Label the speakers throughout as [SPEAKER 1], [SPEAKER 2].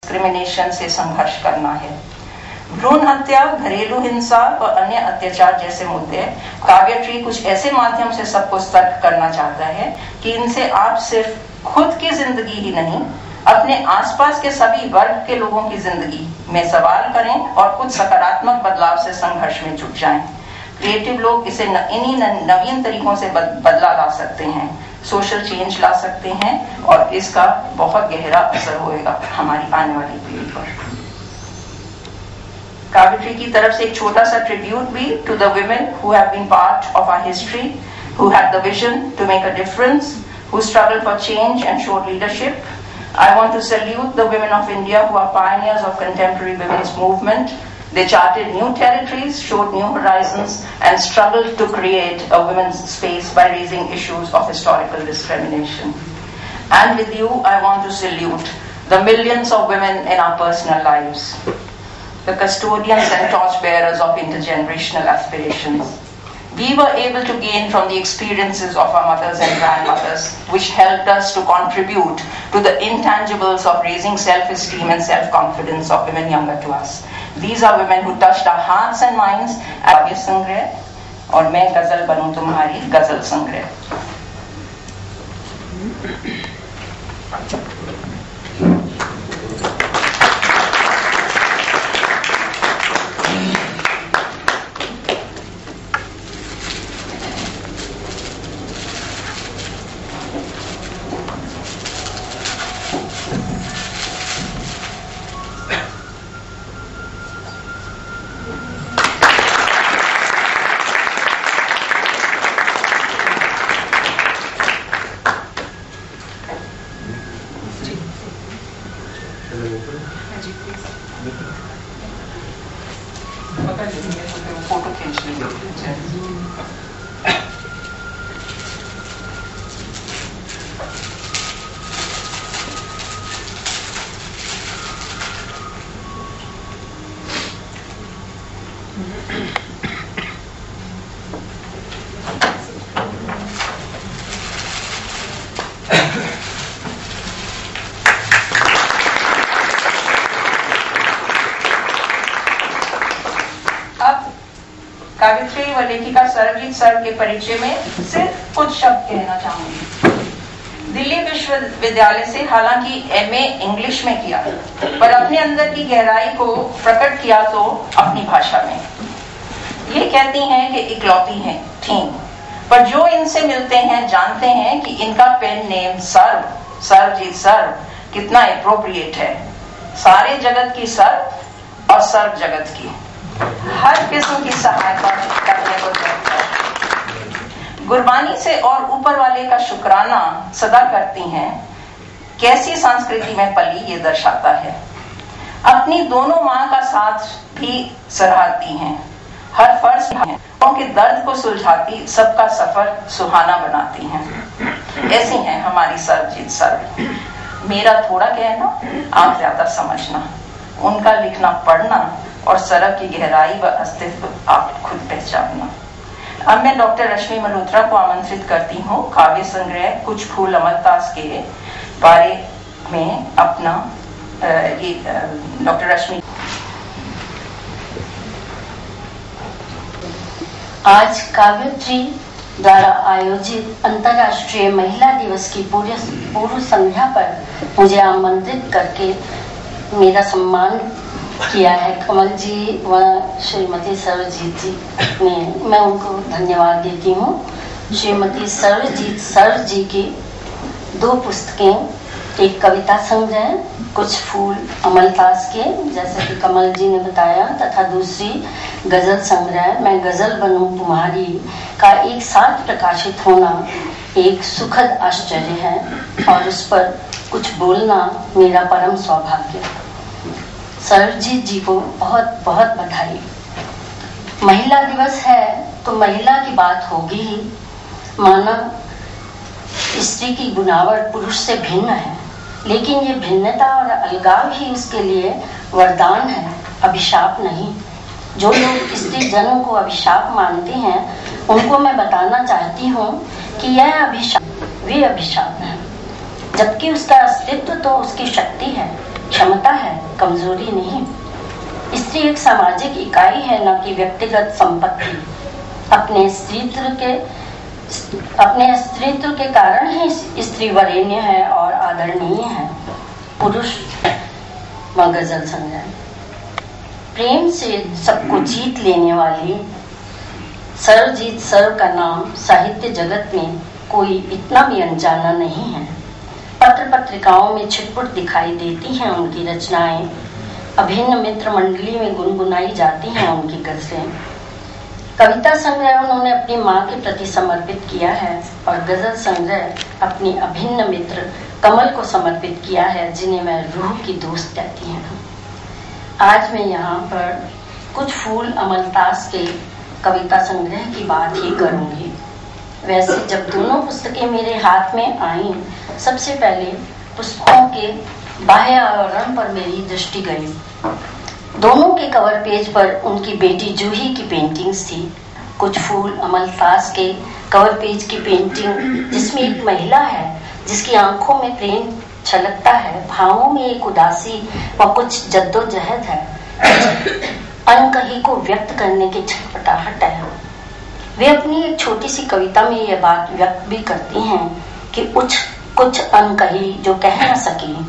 [SPEAKER 1] Discrimination से संघर्ष करना है। भ्रूण हत्या, घरेलू हिंसा और अन्य अत्याचार जैसे मुद्दे काव्यश्री कुछ ऐसे माध्यम से सबको सतर्क करना चाहता है कि इनसे आप सिर्फ खुद की जिंदगी ही नहीं, अपने आसपास के सभी वर्ग के लोगों की जिंदगी में सवाल करें और कुछ सकारात्मक बदलाव से संघर्ष में जुट जाएं। क्रिएटिव लोग इसे इन्हीं नवीन तरीकों से बदला ला सकते हैं, सोशल चेंज ला सकते हैं और इसका बहुत गहरा असर होएगा हमारी आने वाली पीढ़ी पर। काव्यश्री की तरफ से एक छोटा सा ट्रिब्यूट भी to the women who have been part of our history, who had the vision to make a difference, who struggled for change and showed leadership. I want to salute the women of India who are pioneers of contemporary women's movement. They charted new territories, showed new horizons, and struggled to create a women's space by raising issues of historical discrimination. And with you, I want to salute the millions of women in our personal lives, the custodians and torchbearers of intergenerational aspirations. We were able to gain from the experiences of our mothers and grandmothers, which helped us to contribute to the intangibles of raising self-esteem and self-confidence of women younger to us. These are women who touched our hearts and minds. काव्य संग्रह और मैं गजल बनूं तुम्हारी गजल संग्रह। Photo खींच लीजिए। काव्यश्री व लेखिका सरबजीत सर के परिचय में सिर्फ कुछ शब्द कहना चाहूंगी। दिल्ली विश्वविद्यालय से हालांकि एमए इंग्लिश में किया, पर अपने अंदर की गहराई को प्रकट किया तो अपनी भाषा में। ये कहती हैं कि इकलौती हैं थीं, पर जो इनसे मिलते हैं जानते हैं कि इनका पेन नेम सरबजीत सर कितना एप्रोप्रिएट है। सारे जगत की सर्व और सर्व जगत की, हर किस्म की सहायता करने को तैयार है। गुरबानी से और ऊपर वाले का शुक्राना सदा करती हैं। कैसी संस्कृति में पली ये दर्शाता है। अपनी दोनों माँ का साथ भी सराहती हैं, हर फर्ज हैं, उनके दर्द को सुलझाती, सबका सफर सुहाना बनाती हैं। ऐसी हैं हमारी सरबजीत सर। मेरा थोड़ा कहना, आप ज्यादा समझना, उनका लिखना पढ़ना और सरब की गहराई व अस्तित्व आप खुद पहचानना। अब मैं डॉक्टर रश्मि मल्होत्रा को आमंत्रित करती हूँ काव्य संग्रह कुछ फूल अमलतास के बारे में अपना डॉक्टर रश्मि।
[SPEAKER 2] आज काव्यश्री द्वारा आयोजित अंतर्राष्ट्रीय महिला दिवस की पूर्व संध्या पर मुझे आमंत्रित करके मेरा सम्मान किया है कमल जी व श्रीमती सरबजीत जी ने। मैं उनको धन्यवाद देती हूँ। श्रीमती सरबजीत सर जी की 2 पुस्तकें, एक कविता संग्रह कुछ फूल अमलतास के जैसे कि कमल जी ने बताया, तथा दूसरी गजल संग्रह मैं गजल बनूं तुम्हारी का एक साथ प्रकाशित होना एक सुखद आश्चर्य है और उस पर कुछ बोलना मेरा परम सौभाग्य। सरबजीत जी को बहुत बहुत बधाई। महिला दिवस है तो महिला की बात होगी ही। मानव स्त्री की बुनावट पुरुष से भिन्न है, लेकिन ये भिन्नता और अलगाव ही उसके लिए वरदान है, अभिशाप नहीं। जो लोग स्त्री जनों को अभिशाप मानते हैं उनको मैं बताना चाहती हूँ कि यह अभिशाप वे अभिशाप है, जबकि उसका अस्तित्व तो उसकी शक्ति है, क्षमता है कमजोरी नहीं। स्त्री एक सामाजिक इकाई है, न कि व्यक्तिगत संपत्ति। अपने स्त्रीत्व के कारण ही स्त्री वरेण्य है और आदरणीय है। पुरुष व गजल संग्रह। प्रेम से सबको जीत लेने वाली सरजीत सर का नाम साहित्य जगत में कोई इतना भी अनजाना नहीं है। पत्र पत्रिकाओं में छिटपुट दिखाई देती हैं उनकी रचनाएं, अभिन्न मित्र मंडली में गुनगुनाई जाती हैं उनकी गजलें। कविता संग्रह उन्होंने अपनी माँ के प्रति समर्पित किया है और गजल संग्रह अपनी अभिन्न मित्र कमल को समर्पित किया है, जिन्हें वह रूह की दोस्त कहती हैं। आज मैं यहाँ पर कुछ फूल अमलतास के कविता संग्रह की बात ही करूंगी। वैसे जब दोनों पुस्तकें मेरे हाथ में आईं, सबसे पहले पुस्तकों के बाह्य आवरण पर मेरी दृष्टि गई। दोनों के कवर पेज पर उनकी बेटी जूही की पेंटिंग्स थी। कुछ फूल अमलतास के कवर पेज की पेंटिंग, जिसमें एक महिला है जिसकी आंखों में प्रेम छलकता है, भावों में एक उदासी व कुछ जद्दोजहद है, अनकही को व्यक्त करने की छटपटाहट है। वे अपनी एक छोटी सी कविता में यह बात व्यक्त भी करती हैं कि कुछ अनकही जो कह न सकी,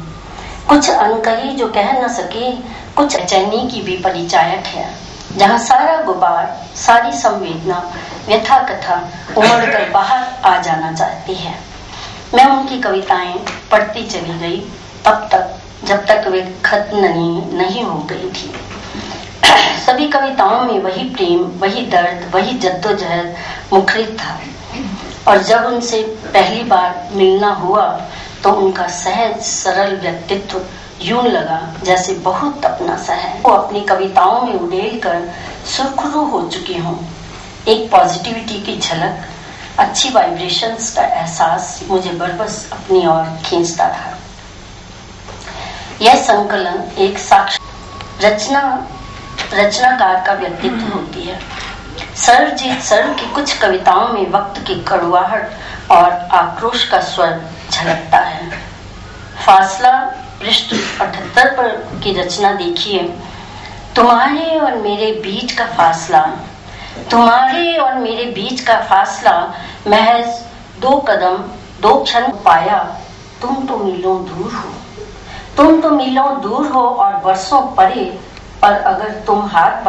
[SPEAKER 2] कुछ अनकही जो कह न सकी, कुछ बेचैनी की भी परिचायक है, जहाँ सारा गुबार, सारी संवेदना, व्यथा कथा उमड़ कर बाहर आ जाना चाहती है। मैं उनकी कविताएं पढ़ती चली गई तब तक जब तक वे खत्म नहीं हो गई थी। सभी कविताओं में वही प्रेम, वही दर्द, वही जद्दोजहद मुखरित था। और जब उनसे पहली बार मिलना हुआ तो उनका सहज सरल व्यक्तित्व यूं लगा जैसे बहुत अपना सा है। वो अपनी कविताओं में उड़ेल कर सुरखरू हो चुकी हूँ। एक पॉजिटिविटी की झलक, अच्छी वाइब्रेशंस का एहसास मुझे बरबस अपनी ओर खींचता था। यह संकलन एक साक्षी रचनाकार का व्यक्तित्व होती है। सरजीत सर की कुछ कविताओं में वक्त की कड़वाहट और आक्रोश का स्वर झलकता है। फासला पृष्ठ 78 पर की रचना देखिए। तुम्हारे और मेरे बीच का फासला, तुम्हारे और मेरे बीच का फासला महज 2 कदम 2 क्षण पाया। तुम तो मीलों दूर हो, तुम तो मीलों दूर हो और वर्षों परे। पर अगर तुम हाथ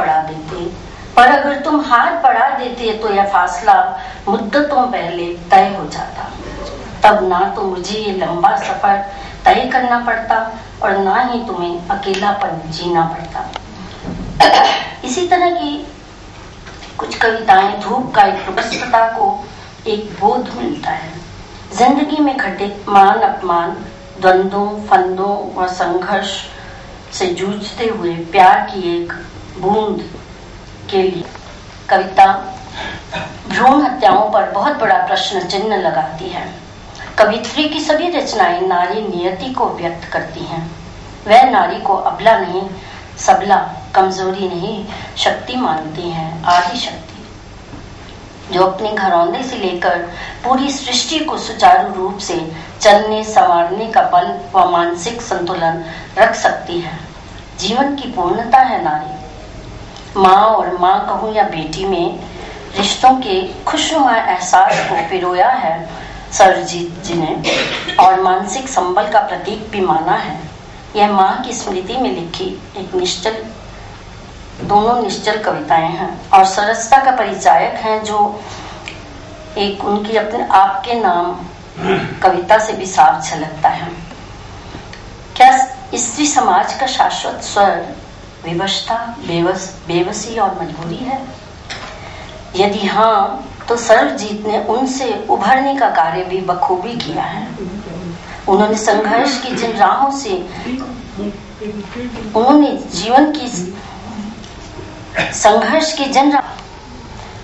[SPEAKER 2] बढ़ा देते तो यह फासला मुद्दतों पहले तय हो जाता। तब ना तो मुझे ये लंबा सफर तय करना पड़ता और ना ही तुम्हें अकेलापन जीना पड़ता। इसी तरह की कुछ कविताएं धूप का एक प्रस्फुटता को एक बोध मिलता है। जिंदगी में घटित मान अपमान, द्वंद्वों, फंदों और संघर्ष से जूझते हुए प्यार की एक बूंद के लिए कविता भ्रूण हत्याओं पर बहुत बड़ा प्रश्न चिन्ह लगाती है। कवित्री की सभी रचनाएं नारी नियति को व्यक्त करती हैं। वह नारी को अबला नहीं, सबला, कमजोरी नहीं, शक्ति मानती हैं, आदि शक्ति, जो अपने घरौंदे से लेकर पूरी सृष्टि को सुचारू रूप से चलने संवारने का बल व मानसिक संतुलन रख सकती है। जीवन की पूर्णता है नारी। माँ और माँ कहूँ या बेटी में रिश्तों के खुशनुमा एहसास को पिरोया है सरजीत जी ने और मानसिक संबल का प्रतीक भी माना है। यह माँ की स्मृति में लिखी एक दोनों निश्चल कविताएं हैं और सरसता का परिचायक हैं, जो एक उनकी अपने आपके नाम कविता से भी साफ झलकता है। क्या स्त्री समाज का शाश्वत स्वर विवशता, बेबसी और मजबूरी है? यदि हाँ, तो सरजीत ने उनसे उभरने का कार्य भी बखूबी किया है। उन्होंने संघर्ष की जिन राहों से संघर्ष की जिन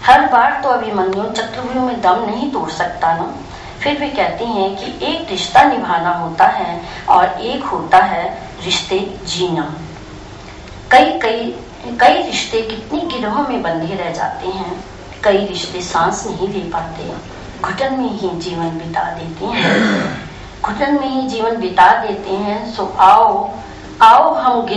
[SPEAKER 2] हर बार तो अभिमन्यु चक्रव्यूह में दम नहीं तोड़ सकता ना, फिर भी कहती हैं कि एक रिश्ता निभाना होता है और एक होता है रिश्ते जीना। कई रिश्ते कितनी गिरोहों में बंधे रह जाते हैं, कई रिश्ते सांस नहीं ले पाते, घुटन में ही जीवन बिता देते हैं। सो आओ हम